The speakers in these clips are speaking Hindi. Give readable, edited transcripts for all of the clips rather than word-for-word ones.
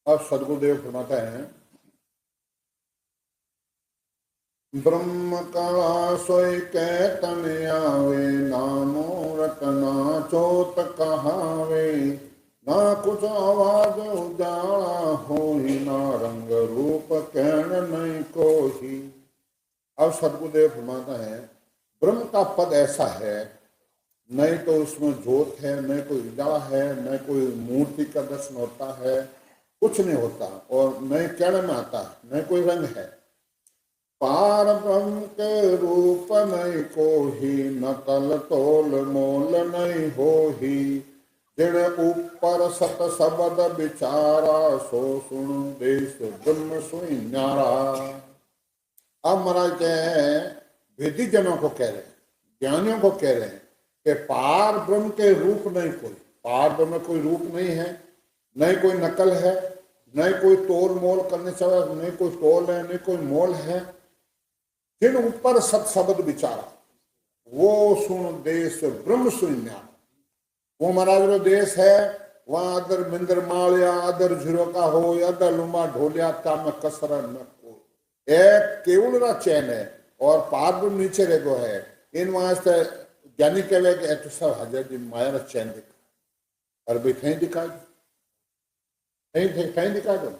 अब सदगुरुदेव फरमाते हैं, ब्रह्म कला सोई कैतन आवे, नामो रटना चोत कहावे, ना कुछ आवाज उजाला होई, ना रंग रूप कहन नहीं कोही। अब सदगुरुदेव फरमाता है, ब्रह्म का पद ऐसा है, नहीं तो उसमें ज्योत है, न कोई उजाला है, न कोई मूर्ति का दर्शन होता है, कुछ नहीं होता, और न कहने में आता है, न कोई रंग है। पार ब्रह्म के रूप नहीं कोही, न तल तोल मोल नहीं होही, जिण ऊपर सत शब्द विचारा, सो सुन देश ब्रह्म सुई न्यारा। अब महाराज कह वेदी जनों को कह रहे हैं, ज्ञानियों को कह रहे हैं कि पार ब्रह्म के रूप नहीं कोई, पार ब्रह्म में कोई रूप नहीं है, नहीं कोई नकल है, नहीं कोई तोल मोल करने से, नहीं कोई तोल है, नहीं कोई मोल है। जिन ऊपर सत शब्द विचारा, वो सुन देश ब्रह्म शून्य। वो महाराज जो देश है, वहां अदर मिंदर मालिया, अदर झिरो का हो, अदर लुमा ढोलिया ताम कसरा न को, एक केवल चैन है, और पार ब्रह्म नीचे रेगो है। इन वास्ते ज्ञानी कहे कि एक सब हजार जी माया चैन दिखा, और भाई कहीं दिखा दो, कहीं दिखा दो।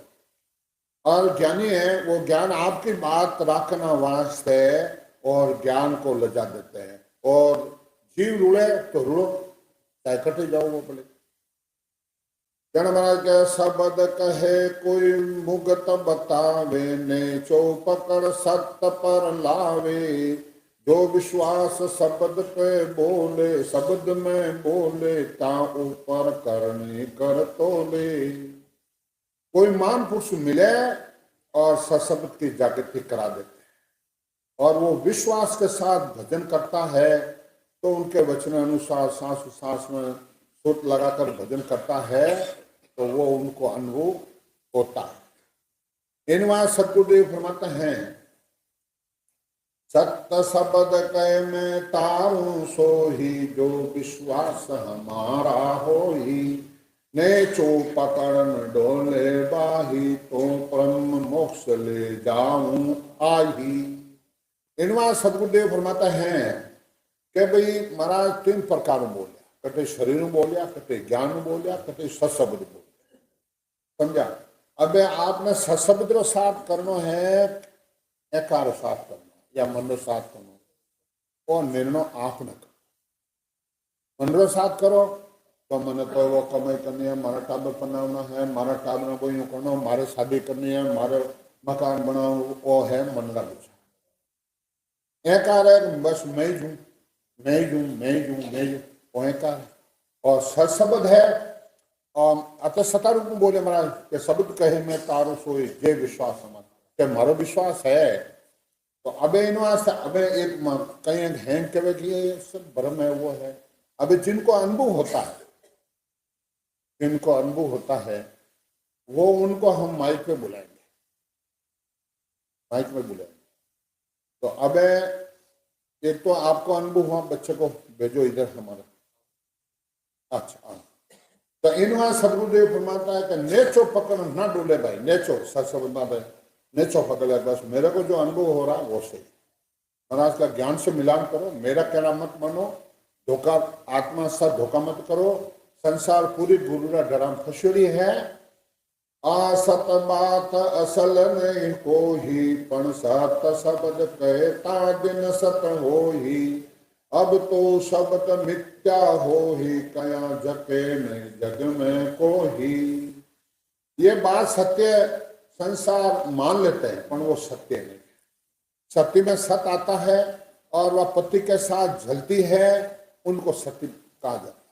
और ज्ञानी है, वो ज्ञान आपकी बात रखना वास्ते और ज्ञान को लजा देते हैं, और जीव रुड़े तो रुड़ो, चाहे कटे जाओ वो बोले। जन महाराज के शब्द कहे कोई मुगत बतावे, ने चो पकड़ सत्य पर लावे, जो विश्वास शब्द पे बोले, शब्द में बोले, ता ऊपर करने कर तोले। कोई मान पुरुष मिले और सशब्द की जागृति करा देते हैं, और वो विश्वास के साथ भजन करता है, तो उनके वचन अनुसार सांस सांस में सुत लगाकर भजन करता है, तो वो उनको अनुभव होता है। इन वहां सतगुरुदेव फरमाते हैं, सत्य शब्द कह मैं तारू सोही, जो विश्वास हमारा होही, ने चो पकड़न डोले बाही, तो परम मोक्ष ले जाऊं आही। इनवा सदगुरुदेव फरमाता है कि भाई महाराज तीन प्रकार बोलिया, कटे शरीर बोलिया, कटे ज्ञान बोलिया, कटे सशब्द बोलिया, समझा। अब आपने सशब्द रो साथ करनो है, एकार साथ करना या मन रो साथ करना, और निर्णय आप न करो। मन रो साथ करो तो मैंने तो वो कमाई करनी है, मारा टाबर बनाना है, मारा टाबर को यूं करना, मारे शादी करनी है, मारे मकान बनाओ, वो है मन का विचार। एकार है बस मैं जूं, मैं जूं, मैं जूं, मैं जूं, वो एकार है। और सशब्द है, और अत सतारूप में बोले महाराज के शब्द कहे मैं तारो सोए, जे विश्वास समझ के मारो विश्वास है। तो अब इन वास्ते अब एक कहीं हैंग कहे कि ये सब भ्रम है, वो है। अब जिनको अनुभव होता है, जिनको अनुभव होता है, वो उनको हम माइक में बुलाएंगे, माइक में बुलाएंगे। तो अब एक तो आपको अनुभव हुआ, बच्चे को भेजो इधर हमारा। अच्छा, तो इनवा सदगुरुदेव फरमाता है कि नेचो पकड़ ना डोले भाई, नेचो सशब्द नेचो पकड़, बस मेरे को जो अनुभव हो रहा है वो सही। महाराज का ज्ञान से मिलान करो, मेरा कहना मत मानो, धोखा आत्मा साथ धोखा मत करो। संसार पूरी गुरुरा डराम फसड़ी है, असत बात असल नहीं कोही, पण सत शब्द कहता दिन सत होही, अब तो शब्द मिथ्या होही, कया जके नहीं जग में कोही। ये बात सत्य संसार मान लेते हैं, पर वो सत्य नहीं। सत्य में सत आता है, और वह पति के साथ जलती है, उनको सत्य कहा जाता है।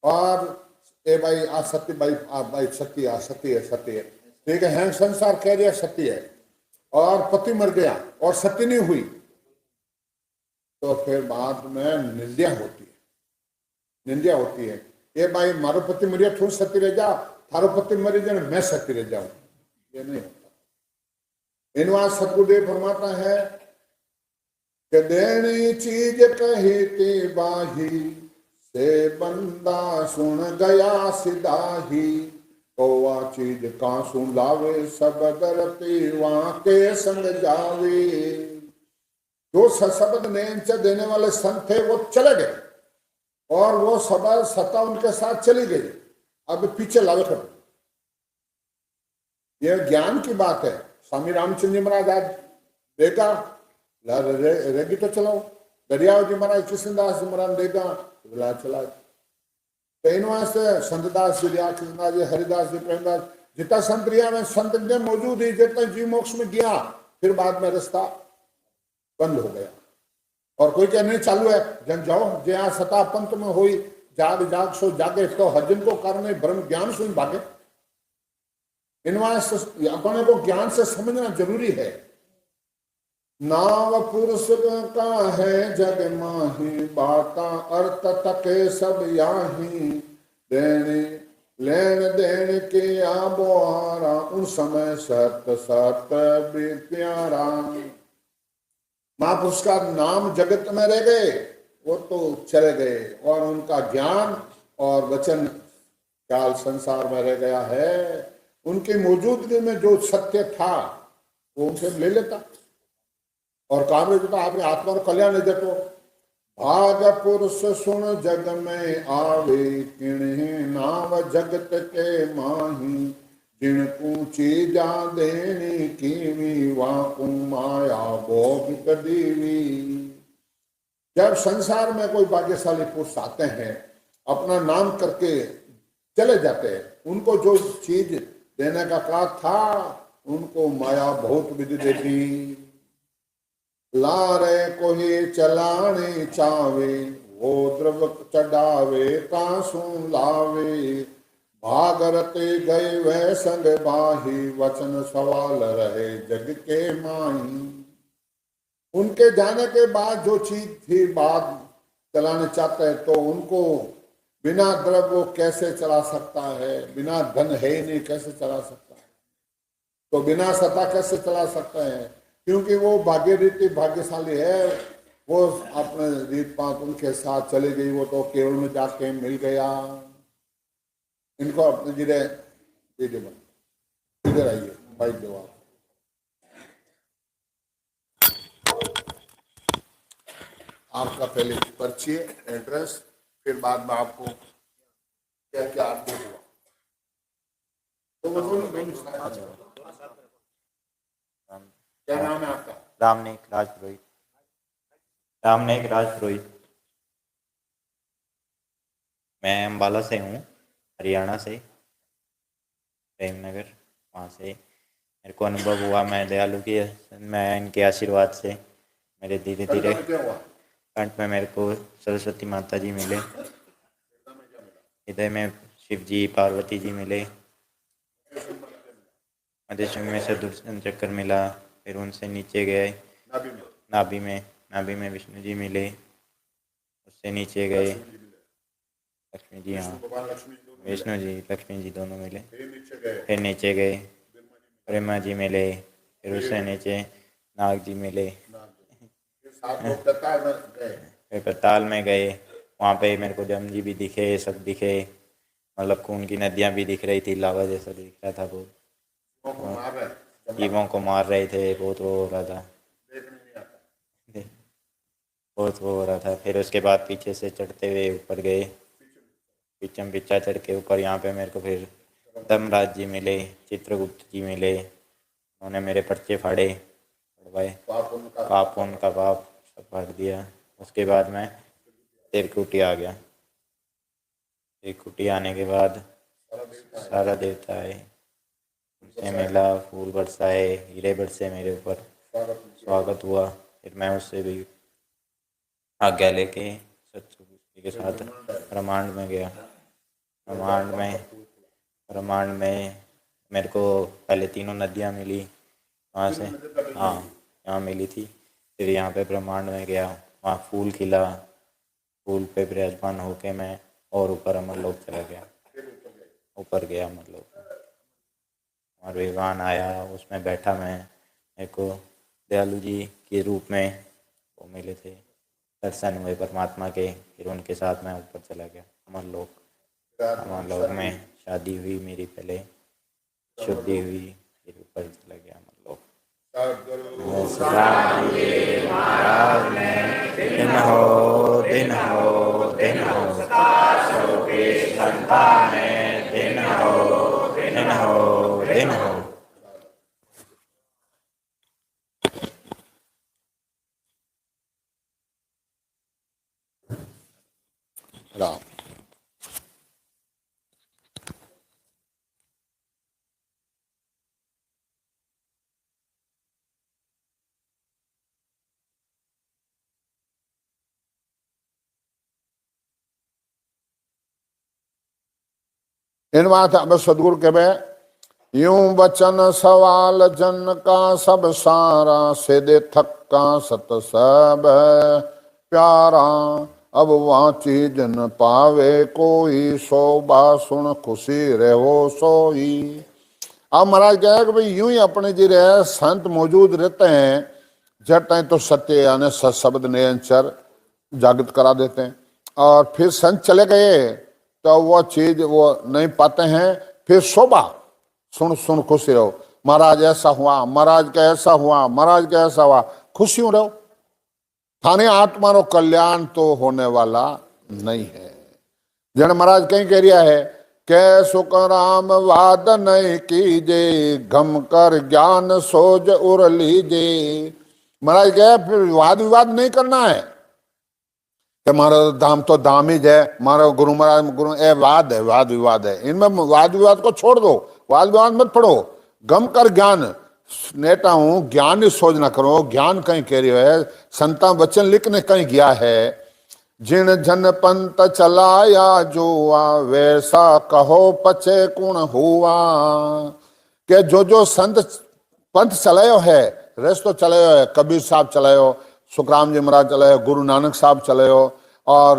और ए भाई असत्य, भाई सत्य असत्य है, सत्य है, ठीक है, संसार कह दिया सत्य है, और पति मर गया और सत्य नहीं हुई, तो फिर बाद में निंदा होती है, निंदा होती है। ये भाई मारो पति मरिया, तू सत्य रह जा, थारो पति मरी जाए मैं सत्य रह जाऊं, ये नहीं होता। इनवा सतगुरुदेव फरमाता है कि देनी चीज कही थी बाही, से बंदा सुन गया सिदाही, तो वह चीज कांसू लावे, सब दरती वहां के संग जावे। जो शब्द नेच देने वाले संत थे वो चले गए और वो सभा सत्ता उनके साथ चली गई। अब पीछे लावे खड़े। यह ज्ञान की बात है। स्वामी रामचंद्र जी महाराज आज देखा रेगी तो चलाओ, दरियाव जी महाराज कृष्णदास जी महाराज देखा बोला चला। तो इन वास्ते संतदास जी रिया, कृष्णदास जी, हरिदास जी, प्रेमदास, जितना संत रिया में संत ने मौजूद ही, जितना जीव मोक्ष में गया, फिर बाद में रास्ता बंद हो गया। और कोई कहने चालू है जन जाओ जया सता पंथ में हुई, जाग जाग सो जागे, तो हजन को कारण ब्रह्म ज्ञान से भागे। इन वास्ते अपने को ज्ञान से समझना जरूरी है। नाव पुरुष का है जग माही, बाता अर्थ तके सब याही, देने लेन देन के आबोहारा, उन समय सत सत प्यारा। महापुरुष का नाम जगत में रह गए, वो तो चले गए, और उनका ज्ञान और वचन काल संसार में रह गया है। उनकी मौजूदगी में जो सत्य था वो उनसे ले लेता और काम में देता। आपने आत्मा को कल्याण दे तो भाग पुरुष सुन जग में आवे, किन्हीं नाम जगत के माही, जिनको चीजा देनी कीवी, वाकू माया भोग दीवी। जब संसार में कोई भाग्यशाली पुरुष आते हैं, अपना नाम करके चले जाते हैं, उनको जो चीज देने का काज था उनको माया बहुत विधि देती। लारे को ही चलाने चावे, वो द्रव चढ़ावे कांसू लावे, भागरते गए वह संग बाही, वचन सवाल रहे जग के माही। उनके जाने के बाद जो चीज थी बात चलाने चाहते हैं, तो उनको बिना द्रव्य वो कैसे चला सकता है, बिना धन है ही नहीं कैसे चला सकता है, तो बिना सत्ता कैसे चला सकता है, क्योंकि वो भाग्य रीति भाग्यशाली है। वो अपने रीत पात उनके साथ चली गई, वो तो केवल में जाके मिल गया। इनको अपने जिले इधर आइए भाई जवाब। आपका पहले परिचय, एड्रेस, फिर बाद में आपको क्या क्या आदमी हुआ तो वो क्या नाम है आपका? रामनेक राजपुरोहित। रामनेक राजपुरोहित। मैं अम्बाला से हूँ, हरियाणा से, प्रेमनगर। वहाँ से मेरे को अनुभव हुआ, मैं दयालु की, मैं इनके आशीर्वाद से मेरे धीरे धीरे कंठ में मेरे को सरस्वती माता जी मिले, हृदय में शिव जी पार्वती जी मिले, मध्य में सुदर्शन चक्कर मिला, फिर उनसे नीचे गए नाभि में विष्णु जी मिले, उससे नीचे गए लक्ष्मी जी, हाँ विष्णु जी लक्ष्मी जी दोनों मिले, फिर नीचे गए ब्रह्मा जी मिले, फिर उससे नीचे नाग जी मिले, फिर पताल में गए, वहाँ पे मेरे को जम जी भी दिखे, सब दिखे, मतलब खून की नदियाँ भी दिख रही थी, लावा जैसा दिख रहा था, बहुत जीवों को मार रहे थे, बहुत वो हो रहा था, बहुत वो हो रहा था। फिर उसके बाद पीछे से चढ़ते हुए ऊपर गए, पीछा चढ़ के ऊपर यहाँ पे मेरे को फिर धर्मराज जी मिले, चित्रगुप्त जी मिले, उन्होंने मेरे पर्चे फाड़े, पढ़वाए, पाप उनका पाप सब फाड़ दिया। उसके बाद मैं तिरकुटी आ गया। तिरकुटी आने के बाद सारा देवता आए, उनसे मिला, फूल बरसाए, हीरे बरसे मेरे ऊपर, स्वागत हुआ। फिर मैं उससे भी आज्ञा लेके सत्सुबुद्धि के साथ ब्रह्मांड में गया। ब्रह्मांड में मेरे को पहले तीनों नदियाँ मिली, वहाँ से, हाँ यहाँ मिली थी। फिर यहाँ पे ब्रह्मांड में गया, वहाँ फूल खिला, फूल पे विराजमान होके मैं और ऊपर अमरलोक चला गया, ऊपर गया अमरलोक, और विमान आया, उसमें बैठा मैं, मेरे को दयालु जी के रूप में वो मिले थे, दर्शन हुए परमात्मा के। फिर उनके साथ मैं ऊपर चला गया अमरलोक में शादी हुई मेरी, पहले शुद्धि हुई, फिर ऊपर चला गया मतलब। महाराज में दिन हो दिन हो दिन हो, सबके संता में दिन हो दिन हो दिन हो। राम इन बात अब सदगुरु के बे यूं बचन सवाल जन का सब सारा, से दे थक्का सत सब प्यारा। अब वहाँ चीज न पावे कोई, सो बा सुन खुशी रहो सोई। अब महाराज कहे कि भाई यूं ही अपने जी रहे संत मौजूद रहते हैं, जट तो सत्य यानी शब्द निरंतर जागृत करा देते हैं, और फिर संत चले गए तो वो चीज वो नहीं पाते हैं। फिर शोभा सुन सुन खुशी रहो, महाराज ऐसा हुआ, महाराज का ऐसा हुआ, महाराज का ऐसा हुआ, खुशियों रहो। थाने आत्मा रो कल्याण तो होने वाला नहीं है। जन महाराज कहीं कह रिया है कै सुख राम वाद नहीं कीजे, घम कर ज्ञान सोज उर लीजे। महाराज कहे फिर वाद विवाद नहीं करना है कि मारो धाम तो धाम ही है, मारो गुरु महाराज गुरु, ए वाद है, वाद विवाद है, इनमें वाद विवाद को छोड़ दो, वाद विवाद मत पढ़ो। गम कर ज्ञान नेता हूं, ज्ञान ही सोच ना करो। ज्ञान कहीं कह रही है, संता वचन लिखने कहीं गया है, जिन जन पंत चलाया जुआ, वैसा कहो पचे कुण हुआ। के जो संत पंथ चलायो है, रेस्तो चलायो है, कबीर साहब चलायो, सुखराम जी महाराज चलायो, गुरु नानक साहब चलायो, और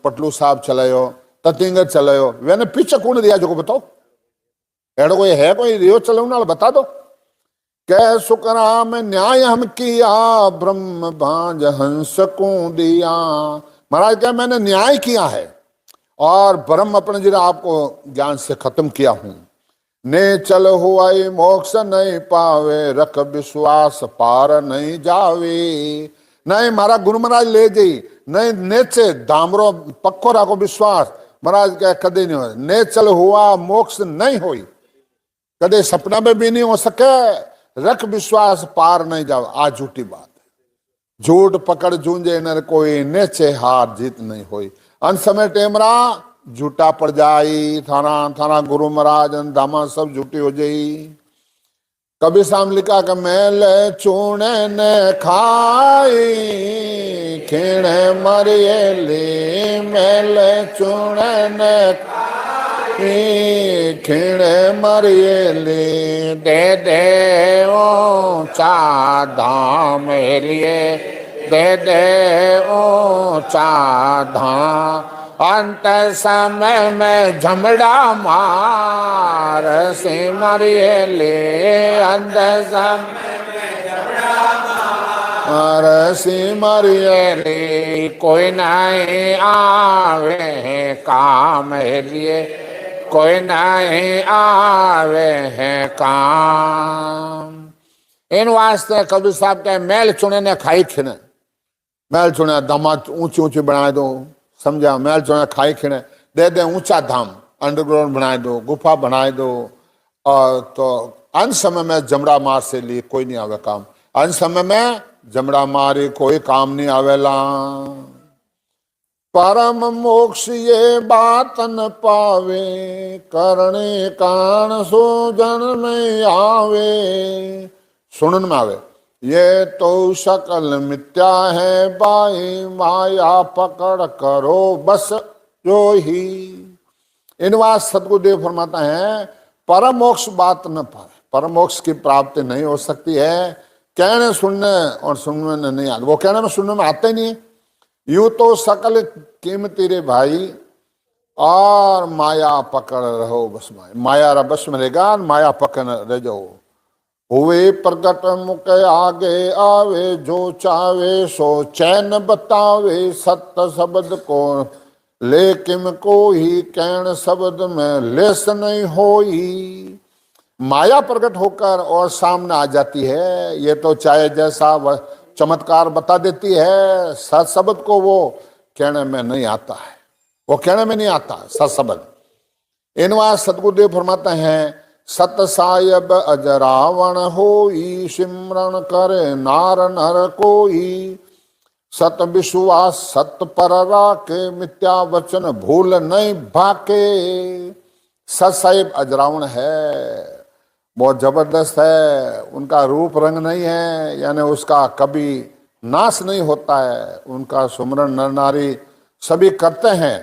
पटलू साहब चलायो, ततिंगर चलायो, वेने पीछे कौन दिया जो बताओ? एड़ो कोई है कोई रियो चलो ना बता दो। कै सुखराम न्याय हम किया, ब्रह्म भांज हंस को दिया। महाराज क्या मैंने न्याय किया है और ब्रह्म अपने जरा आपको ज्ञान से खत्म किया हूं। ने चल हुआ मोक्ष नहीं पावे, रख विश्वास पार नहीं जावे। नहीं मारा गुरु महाराज ले जाई, नहीं नेचे दामरो पक्को राखो विश्वास। महाराज क्या कदे नहीं हो, ने चल हुआ मोक्ष नहीं हुई, कदे सपना में भी नहीं हो सके, रख विश्वास पार नहीं जाओ। आज झूठी बात है, झूठ पकड़ जूंजे नर कोई, नेचे हार जीत नहीं हुई। अन समय टेमरा झूठा पड़ जाई, थाना थाना गुरु महाराज दामा सब झूठी हो जाई। कभी शाम लिखा कि मेले चूने ने खाई, खीणे मरिए ली, मेले चूने ने खीणे मरिए ली। दे दे ऊंचा धाम लिए, दे दे ऊंचा धाम। अंत समय में झमड़ा मार, सिमरिए ले, अंत समय में झमड़ा मार, सिमरिए ले। कोई नहीं आवे काम लिए, कोई नहीं आवे है काम। इन वास्ते कबीर साहब के मैल चुने ने खाई खिने, मैल चुने दामाद ऊंची ऊंची बना दो, समझा, मैल चुने खाई खिने, दे दे ऊंचा धाम, अंडरग्राउंड बना दो, गुफा बना दो। और तो अंत समय में जमड़ा मार से लिए कोई नहीं आवे काम, अंत समय में जमड़ा मारी कोई काम नहीं आवेला। परम मोक्ष ये बात न पावे, करने कान सो जन में आवे। सुनन में आवे, ये तो सकल मिथ्या है बाई, माया पकड़ करो बस जो ही। इन बात सदगुरुदेव फरमाता है परम मोक्ष बात न पावे, परम मोक्ष की प्राप्ति नहीं हो सकती है कहने सुनने और सुनने में नहीं आते। वो कहने में सुनने में आते नहीं है। यूं तो सकल कीमती रे भाई, और माया पकड़ रहो बस, माया रा बस में रहेगा, माया पकड़ रह जाओ। हुए प्रगट मुख आगे आवे, जो चावे सो चैन बतावे, सत्य शब्द को लेकिन कोई कहन शब्द में लेस नहीं होई। माया प्रकट होकर और सामने आ जाती है। ये तो चाहे जैसा चमत्कार बता देती है, सत शब्द को वो कहने में नहीं आता है, वो कहने में नहीं आता सत शब्द। इनवा सतगुरुदेव फरमाते हैं, सत सायब अजरावण होई, सिमरन करे नार नर कोई। सत विश्वास सत पर राके, मिथ्या वचन भूल नहीं भाके। सत साहिब अजरावण है, बहुत जबरदस्त है। उनका रूप रंग नहीं है, यानी उसका कभी नाश नहीं होता है। उनका सुमरन नर नारी सभी करते हैं,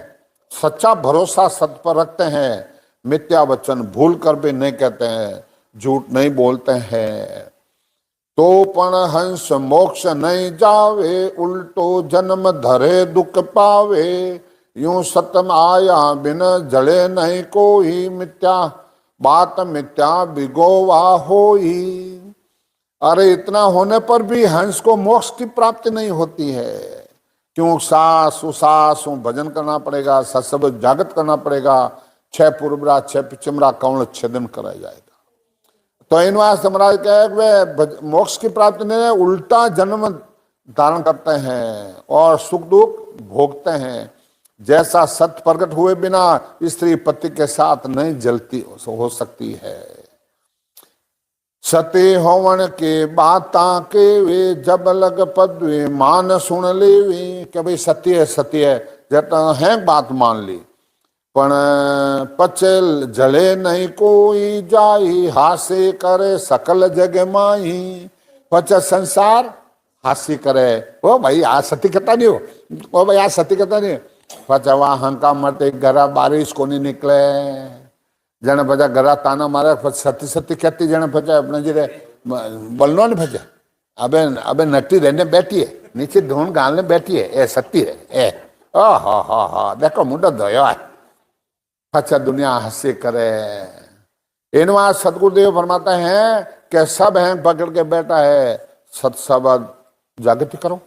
सच्चा भरोसा सत पर रखते हैं, मिथ्या वचन भूल कर भी नहीं कहते हैं, झूठ नहीं बोलते हैं। तो पण हंस मोक्ष नहीं जावे, उल्टो जन्म धरे दुख पावे। यूं सतम आया बिन जड़े नहीं कोई, मिथ्या बात मिथ्या बिगोवा होई। अरे इतना होने पर भी हंस को मोक्ष की प्राप्ति नहीं होती है। क्यों? सास सुसास भजन करना पड़ेगा, सत्संग जागृत करना पड़ेगा, 6 पूर्वरा 6 पिचमरा कौन छेदन कराया जाएगा। तो इनवास महाराज कहे वे मोक्ष की प्राप्ति नहीं, उल्टा जन्म धारण करते हैं और सुख दुख भोगते हैं। जैसा सत्य प्रकट हुए बिना स्त्री पति के साथ नहीं जलती हो सकती है। सती होवन के बाता के वे, जब लग पदवे मान सुन लेवी। कि भाई सत्य है जब है बात मान ली, पण पचेल जले नहीं कोई जाई, हासे करे सकल जग माही। पच संसार हास्य करे, ओ भाई आ सती कहता नहीं हो, ओ भाई आ सती कहता नहीं। पचवा हंका मटे घरा बारिश को नहीं निकले, जने भजा घरा ताना मारे सती सती कहती, जने भजा अपने जी बोलनो नहीं भजा। अबे नटी रहने बैठी है, नीचे ढूंढ गालने बैठी है, ए सती है ए ओ हा देखो मुंडा धोयो है। अच्छा दुनिया हंसी करे। इनवा सतगुरुदेव फरमाते हैं कि सब हैं पकड़ के बैठा है, सत शब्द जागृति करो।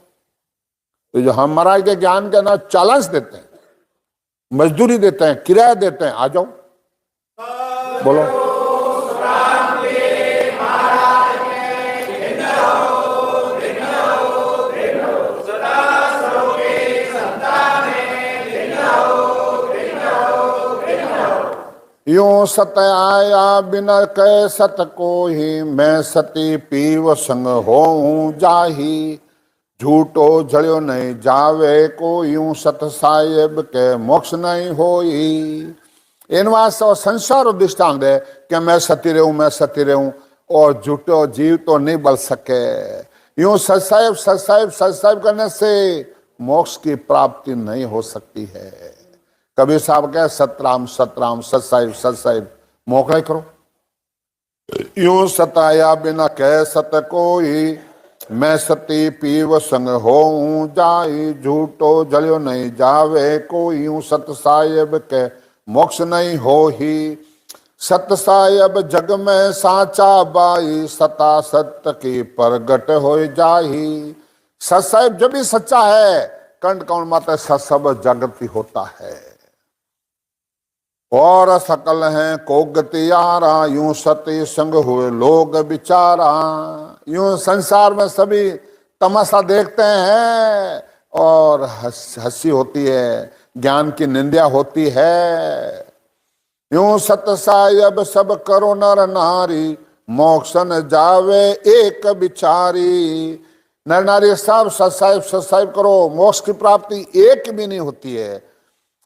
तो जो हम महाराज के ज्ञान के ना चालांस देते हैं, मजदूरी देते हैं, किराया देते हैं, आ जाओ बोलो। यूं सत आया बिना कह सत को ही, मैं सती पीव संग होऊं जाही। झूठो जड़ियो नहीं जावे को, यूं सत साहेब के मोक्ष नहीं होई। इन वास्ते संसार और दृष्टांत है कि मैं सती रहूं और झूठो जीव तो नहीं बल सके। यूं सत्साहिब करने से मोक्ष की प्राप्ति नहीं हो सकती है। कबीर साहब कहे सतराम सत्साहिब मोकड़े करो। यूं सताया बिना कह सत कोई, मैं सती पीव संग होऊं जाई। झूठो जलियो नहीं जावे कोई, यूं सत साहिब के मोक्ष नहीं हो ही। सत साहिब जग में साचा बाई, सता सत्य की प्रगट हो जाही। सत साहिब जब भी सच्चा है, कंठ कौन माता सत सब जागृति होता है। और सकल हैं को गतियारा, यूं सती संग हुए लोग बिचारा। यूं संसार में सभी तमाशा देखते हैं और हंसी होती है, ज्ञान की निंदा होती है। यूं सत साहिब सब करो नर नारी, मोक्षन जावे एक बिचारी। नर नारी सब सत साहिब करो, मोक्ष की प्राप्ति एक भी नहीं होती है।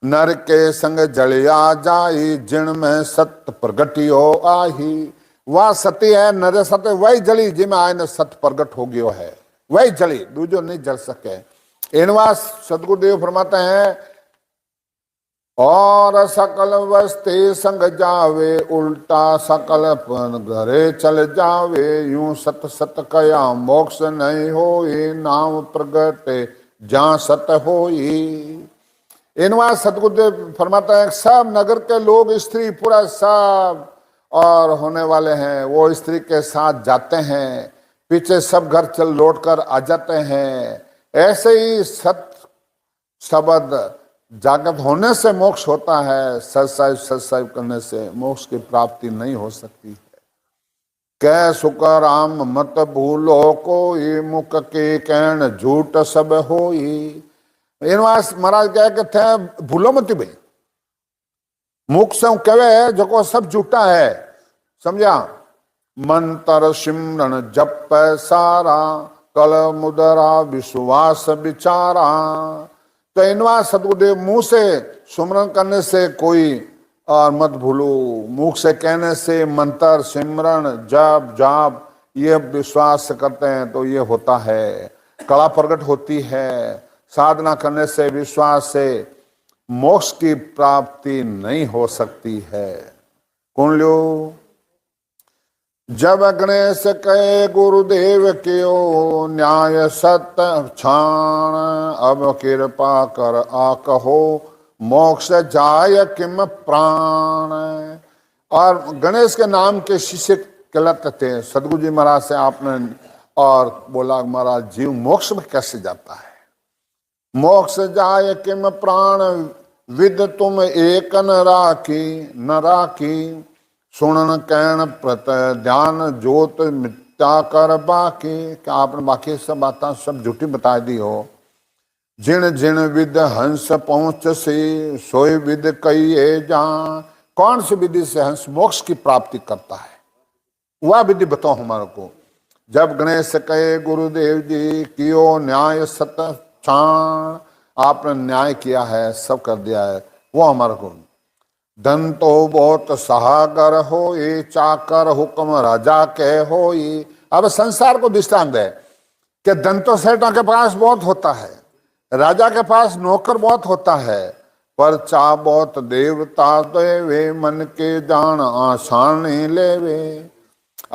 नर के संग जलिया जाई, जिन में सत्य प्रगटियो आही। वह सती है नर सत्य वही जली जिनमें आय न सत्य प्रगट हो गयो है, वही जली, दूजो नहीं जल सके। इनवा सतगुरुदेव फरमाते हैं, और सकल वस्ते संग जावे, उल्टा सकल घरे चल जावे। यूं सत सत कया मोक्ष नहीं होई, नाम प्रगटे जहाँ सत होई। इनवा सतगुरुदेव फरमाता है सब नगर के लोग स्त्री पुरुष सब और होने वाले हैं, वो स्त्री के साथ जाते हैं, पीछे सब घर चल लौट कर आ जाते हैं। ऐसे ही सत शब्द जागृत होने से मोक्ष होता है, सत्संग करने से मोक्ष की प्राप्ति नहीं हो सकती है। कै सुख राम मत भूलो कोई, मुख के कहन झूठ सब होई। महाराज कह के थे भूलो मत भाई, मुख से कहे जो सब झूठा है, समझा। मंत्र सिमरन जप सारा, कल मुदरा विश्वास विचारा। तो इनवा सतगुरुदेव मुंह से सुमरन करने से कोई और मत भूलो, मुख से कहने से मंत्र सिमरन जप जाप ये विश्वास करते हैं तो ये होता है, कला प्रकट होती है। साधना करने से विश्वास से मोक्ष की प्राप्ति नहीं हो सकती है। कौन लो जब गणेश कहे गुरुदेव क्यों, न्याय सत्य क्षाण अब कृपा कर आ कहो, मोक्ष जाय किम प्राण। और गणेश के नाम के शिष्य कहलाते थे। सदगुरु जी महाराज से आपने और बोला महाराज जीव मोक्ष में कैसे जाता है। मोक्ष जाय किम प्राण, विद तुम एक न राखी, सुनन कहन प्रत ध्यान जोत मिथ्या कर बाकी। क्या आपने बाकी सब बातें सब झूठी बता दी हो। जिन जिन विद हंस पहुंच से, सोई विद कई जान। कौन सी विधि से हंस मोक्ष की प्राप्ति करता है, वह विधि बताओ हमारे को। जब गणेश कहे गुरुदेव जी कियो न्याय सत्य क्षाण, आपने न्याय किया है, सब कर दिया है, वो हमारे को। धन तो बहुत सहागर हो, ये चाकर हुक्म राजा के हो। अब संसार को दृष्टांत है कि धन तो सेठों के पास बहुत होता है, राजा के पास नौकर बहुत होता है, पर चा बहुत देवता देवे, मन के जान आसान नहीं लेवे।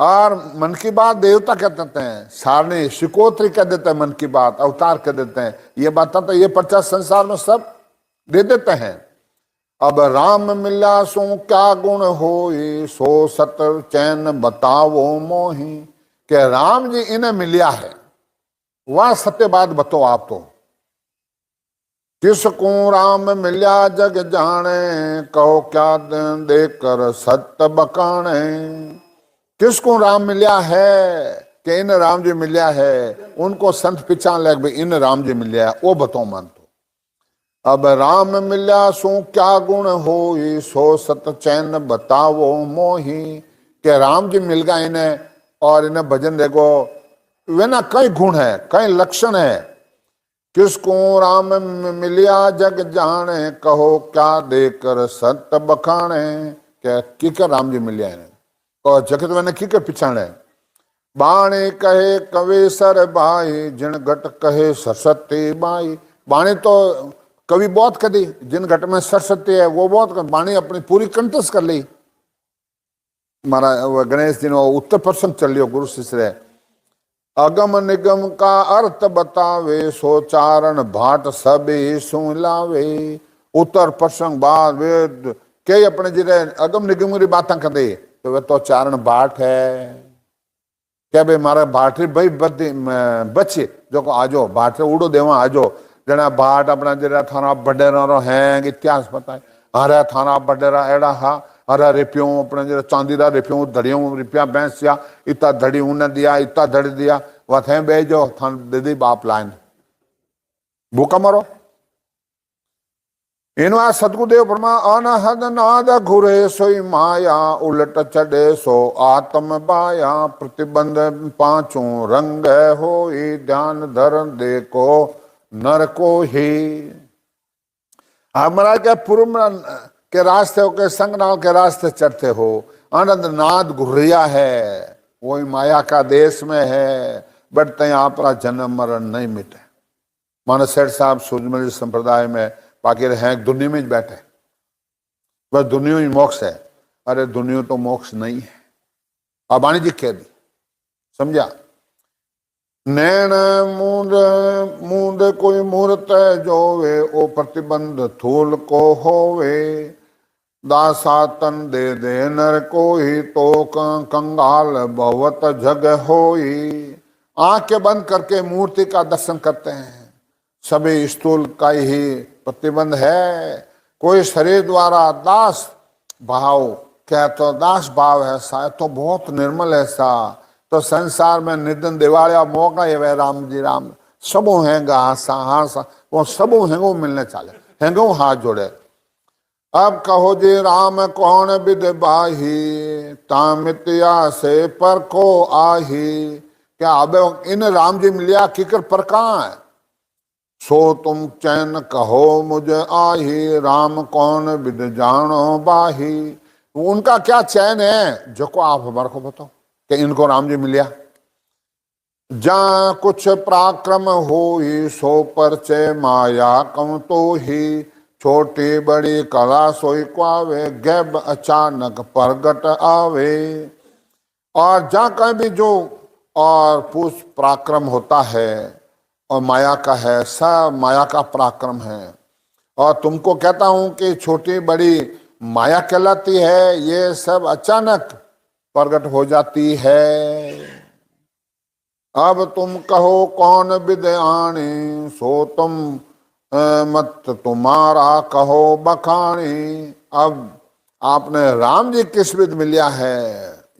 और मन की बात देवता कह देते हैं, सारणी शिकोत्री कह देते हैं, मन की बात अवतार कह देते हैं। ये बातें तो ये पर्चा संसार में सब दे देते हैं। अब राम मिला सो क्या गुण होई, सो सत चैन बताओ मोही। के राम जी इन्हें मिलिया है, वह सत्य बात बताओ आप। तो किसको राम मिल्या जग जाने, कहो क्या देकर सत्य बकाने। किसको राम मिल्या है कि इन राम जी मिल्या है, उनको संत पहचान लग भाई इन राम जी मिल्या है, वो बताओ मन। तो अब राम मिल्या सो क्या गुण हो, सो सत चैन बताओ मोही। के राम जी मिल गया इन्हें और इन्हें भजन देखो, वे ना कई गुण है, कई लक्षण है। किसको राम मिलिया जग जाने, कहो क्या देकर सत्य बखाने। क्या किकर राम जी मिलिया इन्हें और जगत मैंने किकर पिछाने। बाणी कहे कवेसर भाई, जिन घट कहे सरस्वती बाई। बाणी तो कवि बहुत कदी, जिन घट में सरस्वती है वो बहुत बाणी अपनी पूरी कंठस्थ कर ली। महाराज गणेश जी ने उत्तर प्रसंग चल लियो गुरु शिष्य। अगम निगम का अर्थ बतावे, सोचारण भाट सबे सुन लावे। उत्तर प्रसंग बाद वेद के अपने जिरे अगम निगम की बातें कर दे, तो वे तो चारण भाट है। क्या भाई मारा भाट भाई बच्चे जो को आजो भाट उड़ो देवा आजो जना भाट अपना जरा थाना बडेरा है इतिहास पता है। हरा थाना बडेरा एड़ा हा हरा रिप्यों अपने जरा चांदीदा रिप्यों धड़ियों रिपिया बैंसिया इतना धड़ी उन्हें दिया इतना धड़ी दिया वह थे बेजो थान दीदी बाप लाइन भूखा मरो। इनवा सतगुरुदेव ब्रह्मा अनहद नाद घुरे सोई माया, उलट चढ़े सो आत्म बाया। प्रतिबंध पांचों रंग हो, ध्यान धर्म देखो नर को ही। हमारा क्या पूर्व के रास्ते हो के संगनाल के रास्ते चढ़ते हो, आनंद नाद घुरिया है, वही माया का देश में है, बट यहाँ पर जन्म मरण नहीं मिटे। मानो सेठ साहब सूरजमल संप्रदाय में बाकी हैं दुनिया में बैठे, बस दुनिया ही मोक्ष है। अरे दुनिया तो मोक्ष नहीं है, अबाणी जी कह दी, समझा। नैन मूंद मूंद कोई मूर्त जोवे, ओ प्रतिबंध थूल को होवे। दासा तन दे दे नर को ही, तो कंगाल भवत जग होई। आंखें बंद करके मूर्ति का दर्शन करते हैं, सभी स्थूल का ही प्रतिबंध है। कोई शरीर द्वारा दास भाव क्या तो दास भाव है सा तो बहुत निर्मल है सा तो संसार में निधन दिवालिया मौका है वे राम जी राम सबो हैंगा हासा वो सबो हैंगो मिलने चाले हैंगो हाथ जोड़े। अब कहो जी राम कौन विद बाही तामितिया से पर को आही। क्या अब इन राम जी मिलिया किकर पर कहाँ है सो तुम चैन कहो मुझे आही राम कौन विद जानो बाही। उनका क्या चैन है जो को आप हमारे को बताओ कि इनको राम जी मिलिया। जहाँ कुछ पराक्रम हो सो परचे माया कम तो ही छोटी बड़ी कला सोई क्वावे गैब अचानक प्रगट आवे। और जहाँ कहीं भी जो और पुरुष पराक्रम होता है और माया का है सब माया का पराक्रम है। और तुमको कहता हूं कि छोटी बड़ी माया कहलाती है ये सब अचानक प्रकट हो जाती है। अब तुम कहो कौन विद्याणी सो तुम मत तुम्हारा कहो बखानी। अब आपने राम जी किस विद मिलिया है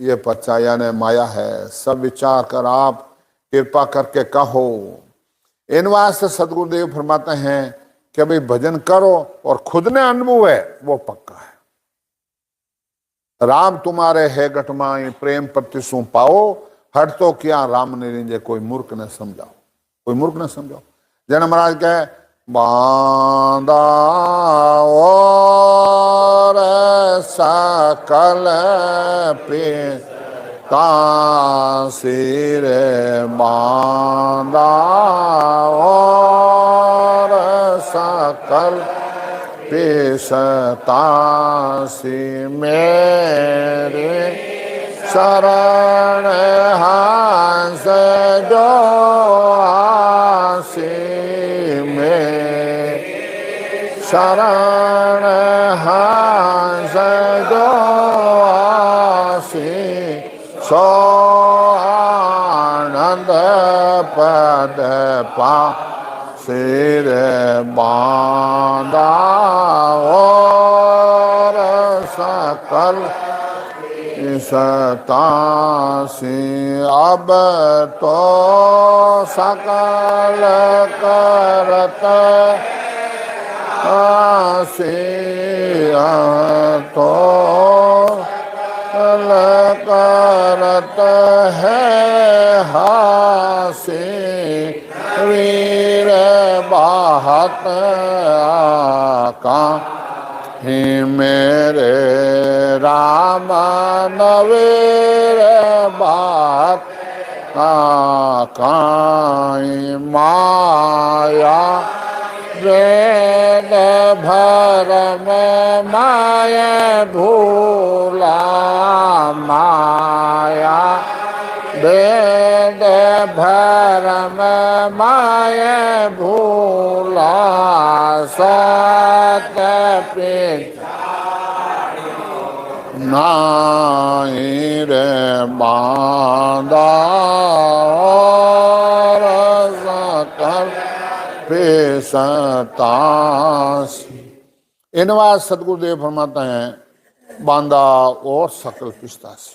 ये पच्चा यानी माया है सब विचार कर आप कृपा करके कहो। इन वास्ते सदगुरुदेव फरमाते हैं कि भाई भजन करो और खुद ने अनुभव है वो पक्का है। राम तुम्हारे है घटमाई प्रेम प्रतिसु पाओ हट तो क्या राम ने रिंजे कोई मूर्ख न समझाओ कोई मूर्ख न समझाओ। जन महाराज कहे बांदा और सकल पे सिर बांदा और सकल पेशतासी मेरे शरण हंस जो आसी में शरण हंस जो आसी सो आनंद पद पा सिर बांधा और सकल सतासी। अब तो सकल करत आसी तो करत है हासी वीर बाहत का ही मेरे राम नवीर बात काई माया वेद भर में माया भूला माया वेद भरम माया भूला सत पित नाई रे बांधा और सकल पेशतास। इन बात सदगुरुदेव फरमाते हैं बांधा और सकल पिस्तासी।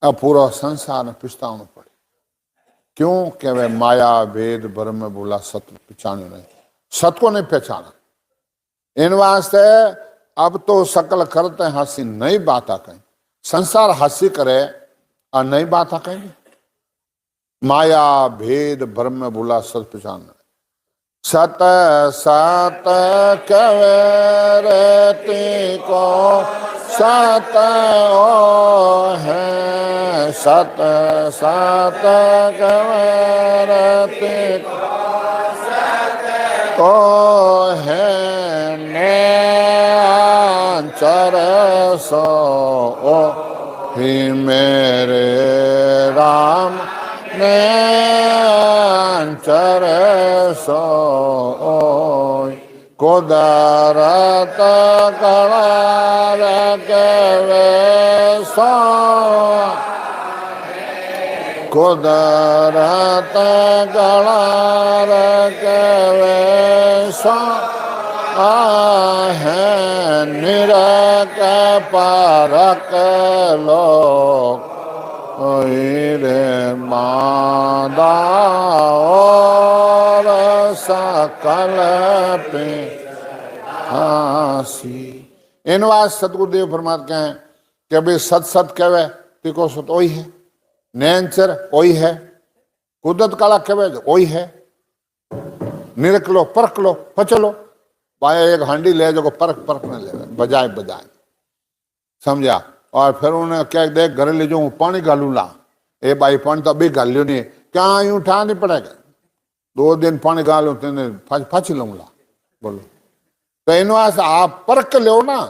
अब पूरा संसार में पिछताना पड़े क्यों कि वे माया भेद भ्रम में बोला सत्य पहचाने नहीं सत्य को नहीं पहचाना। इन वास्ते अब तो सकल करते हंसी नई बात आ कहीं संसार हंसी करे और नई बात आ कहीं माया भेद भ्रम में बोला सत्य पहचाना। सत सत कवेरती को सत ओ है सत सत कवेरती को है ने अंचर सो ओ ही मेरे राम ने अंचर सो कुदरत कलार के वे सो कुदरत गणार कवे सो आहे निरक परक लोक रे मादा और सकल पे हासी। इन वास सतगुरुदेव फरमाते हैं कि भाई सत सत कहवे तिको सत वही है, नैनचर वही है, कुदरत काला कहवे वही है, निरख लो परख लो पचलो भाई एक हांडी ले जाओ परख परख न ले बजाय बजाय समझा। और फिर उन्हें क्या देख घर ले जाऊँ पानी गालू ला ए भाई पानी तो अभी गाल लियो नहीं क्या यूं उठा नहीं पड़ेगा 2 दिन पानी गालो तेने फाची लूंगा बोलो। तो इन वास्ते आप परख लो ना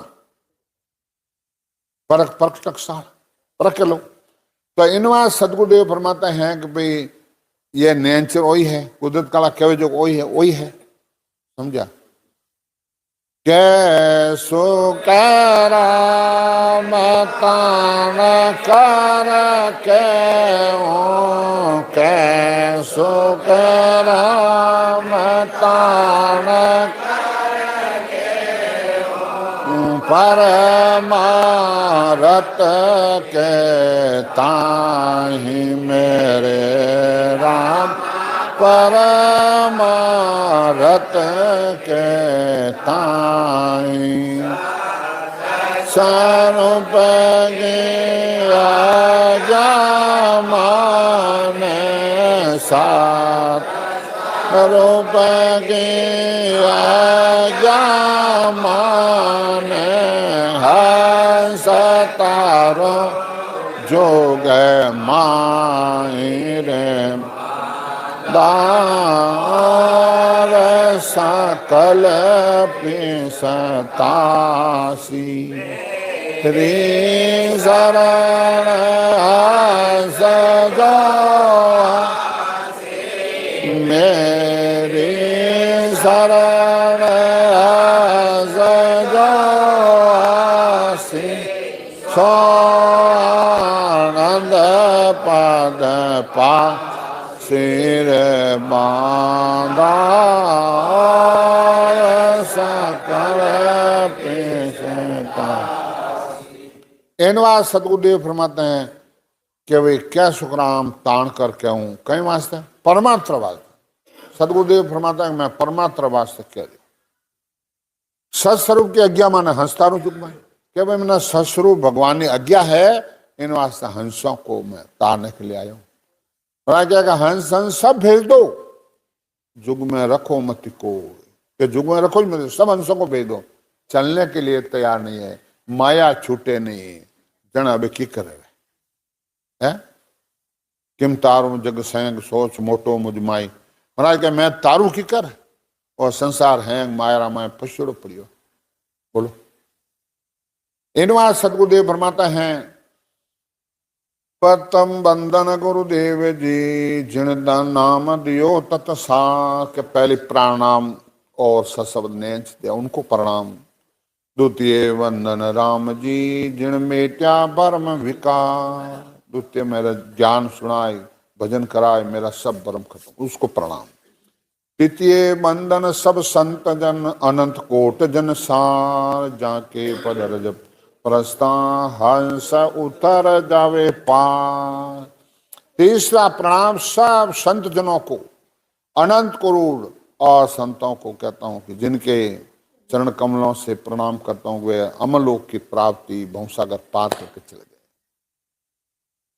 परख परख टकसाल परख लो। तो इन वास्ते सदगुरुदेव फरमाते हैं कि भाई ये नेचर वही है, कुदरत काला कहवे जो वही है समझा। कैसो करामतान कर के कैसो करामतान परमारत के ताहि मेरे राम परमारत के ताई स्वरूप माने सात रूप माने हसतारो जोग माई रे दार सकल पिसतासी रे शरण सजा मेरे शरण सजासी स्वानंद पद पा सिर बांधा सकल पेशता। इनवा सदगुरुदेव फरमाते हैं कि वे क्या सुखराम तान कर क्या हूं कहीं वास्ते परमात्र वास्ते। सदगुरुदेव फरमाता है मैं परमात्र वास्ते कह रही सत्स्वरूप की आज्ञा माने हंसता रू चुक में क्या भाई मैंने सत्स्वरूप भगवान की आज्ञा है इन वास्ते हंसों को मैं तारने के लिए आया हूं। क्या हंस हंस सब भेज दो जुग में रखो मत को कि जुग में रखो मत सब हंसों को भेज दो चलने के लिए तैयार नहीं है माया छूटे नहीं जन अब की करे है किम तारू जग सेंग सोच मोटो मुझमाई महाराज क्या मैं तारू की कर और संसार है माया मैं पछड़ो पड़ियो बोलो। इनवा सदगुरुदेव फरमाता है प्रथम बंदन गुरुदेव जी जिन नाम दियो तत्सा के पहले प्रणाम और सशब्द नेच दिया उनको प्रणाम। द्वितीय वंदन राम जी जिन मेट्या भरम विकार द्वितीय मेरा ज्ञान सुनाए भजन कराए मेरा सब भरम खत्म उसको प्रणाम। तृतीय वंदन सब संत जन अनंत कोट जन सार जाके पद रजब प्रस्ता हंस उतर जावे पार। तीसरा प्रणाम सब संत जनों को अनंत करोड़ और संतों को कहता हूं कि जिनके चरण कमलों से प्रणाम करता हूं वे अमलोक की प्राप्ति भंसागर पार करके चले गए।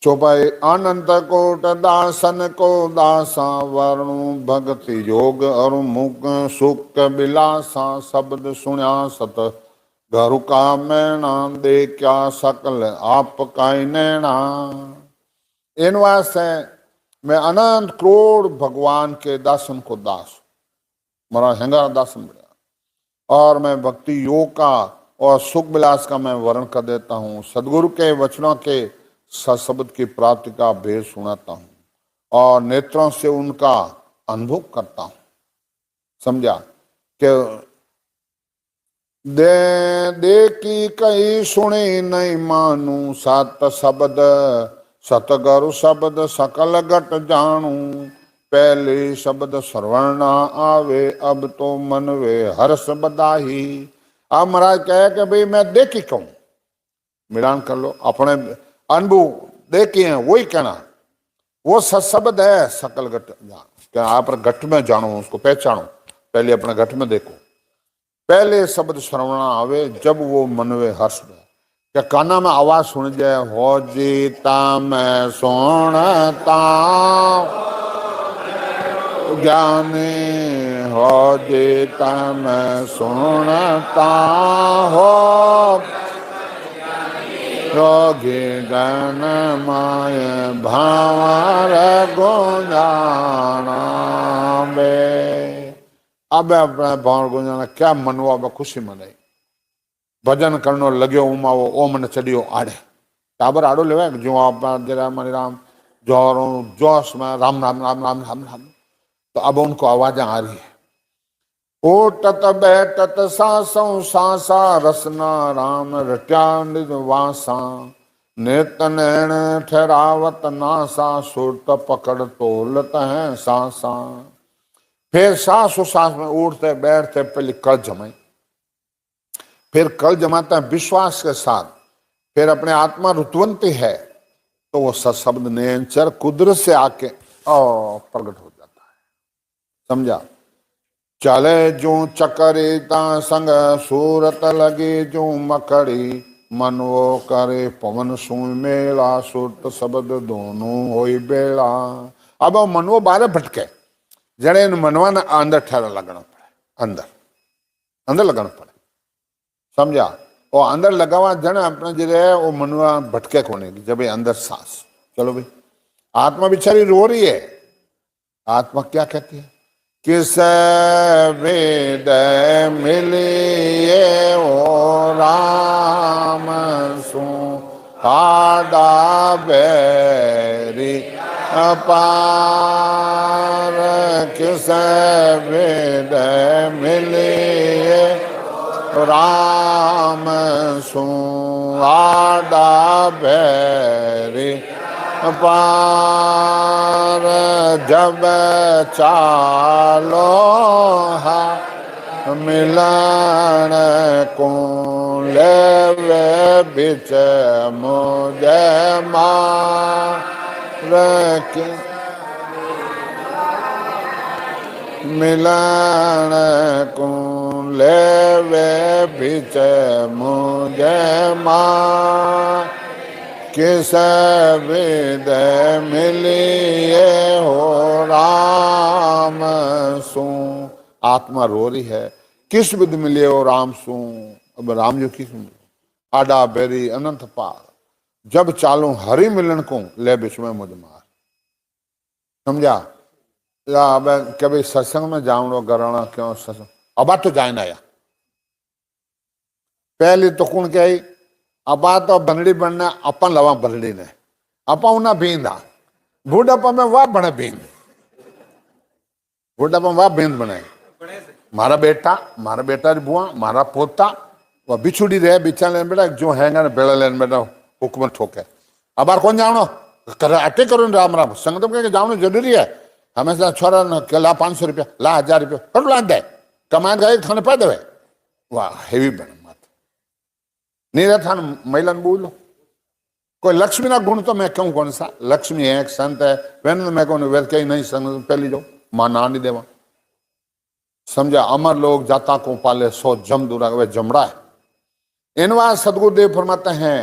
चौपाई अनंत कोट दासन को दासा वरणु भक्ति योग और मुख सुख बिलासा शब्द सुण्या सत घरु का मैना दे क्या सकल आप का नैना। इन वास्ते मैं अनंत करोड़ भगवान के दासन को दास मरा हेंगा दासन बना और मैं भक्ति योग का और सुख विलास का मैं वर्ण कर देता हूँ। सदगुरु के वचनों के सशब्द की प्राप्ति का भेद सुनाता हूँ और नेत्रों से उनका अनुभव करता हूँ। समझा कि दे की कई सुने नहीं मानू सात शब्द सतगुरु शब्द सकल घट जानू, पहले शब्द श्रवण ना आवे, अब तो मन वे हर्ष बधाई। अब महाराज कहे कि भाई मैं देखी कहूं, मिलान कर लो अपने अनुभव देखे हैं वही कहना। वो सत्शब्द है सकल घट जान, क्या आप घट में जानो, उसको पहचानो, पहले अपने घट में देखो। पहले शब्द श्रवण आवे, जब वो मन वे हर्ष में, क्या काना में आवाज सुन जाए, हो जीता मैं सुनता ज्ञानी, हो जीता मैं सुनता हो, योगी गण माय भावर गुंजाना बे। अब अपने भावर गुंजाना क्या मनवा में खुशी मनाई, भजन करनो लग्यो उमावो, ओम ने चढ़ियो आड़े, टाबर आड़ो लेवा जो आप जरा मन राम जोरों जोश में राम राम राम राम राम राम। तो अब उनको आवाजें आ रही है, ओटत बैठत सासों सासा, रसना राम रट्या वासा, नेत नैण ठहरावत नासा, सुरत पकड़ तोलत है सासा। फिर सांस सांस में उठते बैठते पहले कल जमाई, फिर कल जमाता है विश्वास के साथ, फिर अपने आत्मा रुतवंती है, तो वो सत्शब्द नेचर कुदरत से आके प्रकट हो जाता है। समझा? चले जो चकरीता संग, सूरत लगी जो मकड़ी, मन वो करे पवन सुई मेला, सुरत शब्द दोनों होई बेड़ा। अब मन वो बारे भटके, जड़े मनवा ने अंदर ठहरा लगना पड़े, अंदर अंदर लगना पड़े। समझा? वो अंदर लगावा जन अपने जरे वो मनवा भटके कोने की, जब अंदर सांस। चलो भाई, आत्मा बेचारी रो रही है, आत्मा क्या कहती है, किस वेद मिलिए ओ राम सु, आडा बैरी अपार, किस वेद मिलिए राम सु, आडा बैरी पार, जब चालो हा मिलन को, लेवे बिच मुझे मार के, मिलन को लेवे बिच मुझे मार, किस विद मिलिए हो राम सू। आत्मा रो रही है, किस विद मिलिए हो राम सू। अब राम जो किस आडा बेरी अनंत पार, जब चालू हरि मिलन को, ले बिच में मुझ मार। समझा? अब कभी सत्संग में जाऊंगा गराना क्यों सत्संग, अब तो जाए ना या पहले तो कौन कही, अब तो बंगड़ी बनना अपन लवा बंगड़ी ने, अपा उना बींदा बूढ़ापा में वाह बने बींद, बूढ़ापा में वाह बींद बनाए। मारा बेटा बुआ, मारा पोता वह बिछुड़ी रहे, बिछा लेने बेटा जो हैंगा बेड़ा लेने बेटा हुक्म ठोके। अब बार कौन जानो कर अटे करो राम राम, संगत के जानो जरूरी है। हमेशा छोरा न के ला 500 रुपया, ला 1000 रुपया, कट ला दे कमान का एक थाने पा देवे, वाह हेवी बने मत नहीं रहता महिला बोलो। कोई लक्ष्मी ना गुण तो मैं क्यों कौन सा, लक्ष्मी है एक संत है, वैन मैं कौन वेद कहीं नहीं संग पहली जाओ मां ना नहीं देवा। समझा? अमर लोग जाता को पाले 100 जम दूरा, वे जमड़ा है। इनवा सदगुरुदेव फरमाते हैं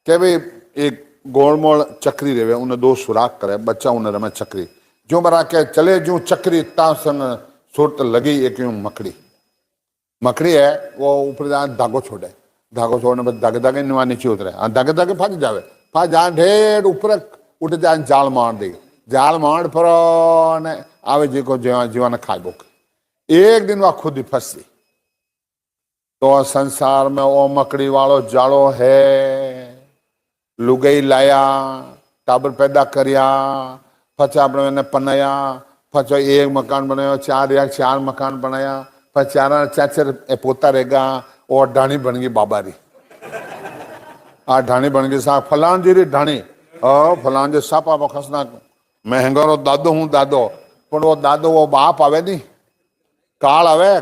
कि भाई एक गोलमोल चक्री रेवे, उन्हें 2 सुराख करे, बच्चा उन्हें रमे चक्री, जो बरा के चले जो चक्री तासन सुरत लगी एक यूं मकड़ी है, वो ऊपर जाए धागो छोड़े, धागो छोड़ने पर धागे धागे निवा नीचे उतरे, धागे धागे फंस जावे, फंस जाए ढेर ऊपर उठ जाए, जाल मार दे, जाल मार पर आवे जी को जीवन खाए बुक। एक दिन वह खुद ही फंसी। तो संसार में वो मकड़ी वालों जालो है, लुगई लाया, टाबर पैदा करिया, पचा अपने पनाया, पचो एक मकान बनाया, 4 मकान बनाया, पर 4 पोता रहेगा, और ढाणी बन गई बाबारी। आ ढाणी बन गई साहब फलान जी री ढाणी, फलांजे सापा बखसना मैं हेंगारो दादो हूँ दादो पर वो दादो वो बाप आवे नहीं काल आवे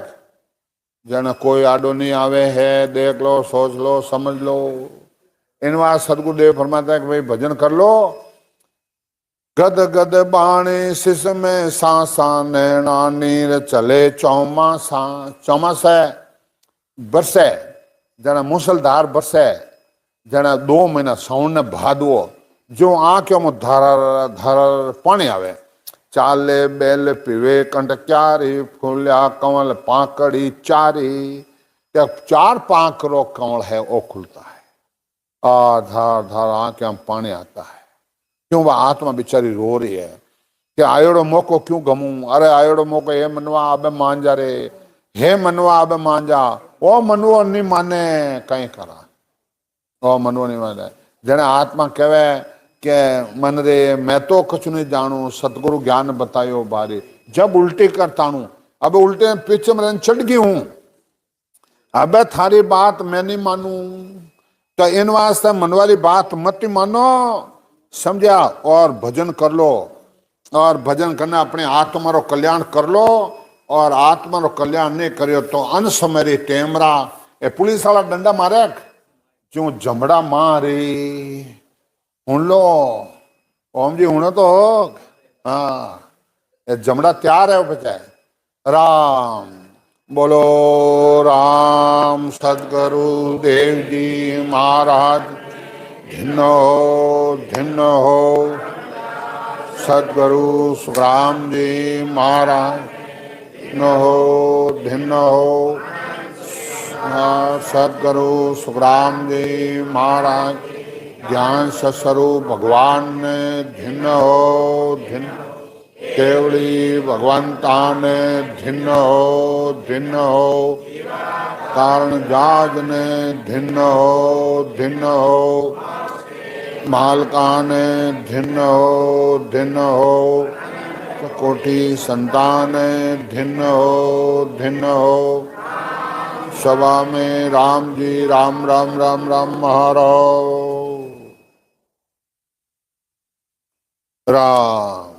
जन कोई आडो नहीं आवे है देख लो सोच लो समझ लो इन बात सदगुरुदेव फरमाता है कि भाई भजन कर लो गद गद बाणी शिश में सांसा नैना नीर चले चौमासा चौमासा बरसे जना मूसलधार बरसे जना 2 महीना साउन ने भादवो जो आंखों में धार धार पानी आवे चाले बेल पीवे कंठ क्यारी फूलिया कंवल पाकड़ी चारी क्या 4 पाकरो कंवल है वो खुलता है धार धार आंखें में पानी आता है क्यों वह आत्मा बेचारी रो रही है कि आयोड़ो मौको क्यों गमू अरे आयोड़ो मौको हे मनवा आबे मान जा रे हे मनवा आबे मान जा ओ मनवो नहीं माने कहीं करा ओ मनवो नहीं माने जने आत्मा कहवे के मन रे मैं तो कुछ नहीं जानू सतगुरु ज्ञान बतायो बारे जब उल्टी करता हूं अब उल्टे पीछे में चढ़ गई हूं अब थारी बात मैं नहीं मानू तो इन वास्ते मन वाली बात मत मानो समझा और भजन कर लो और भजन करना अपने आत्मा रो कल्याण कर लो और आत्मा रो कल्याण नहीं करियो तो अंश मेरी टेमरा ए पुलिस वाला डंडा मारे क्यों जमड़ा मारे हुन लो ओम जी हुन तो हाँ ये जमड़ा तैयार है बचाए राम बोलो राम सदगुरु देव जी महाराज धिन्नो धिन्नो हो सदगुरु सुखराम जी महाराज धिन्नो हो सदगुरु सुखराम जी महाराज ज्ञान स्वरूप भगवान ने धिन्नो केवड़ी भगवंता ने धिन्नो कारण जाज ने धिन्नो मालका ने धिन्नो कोटि संतान धिन्नो सभा में राम जी राम राम राम राम महाराज राम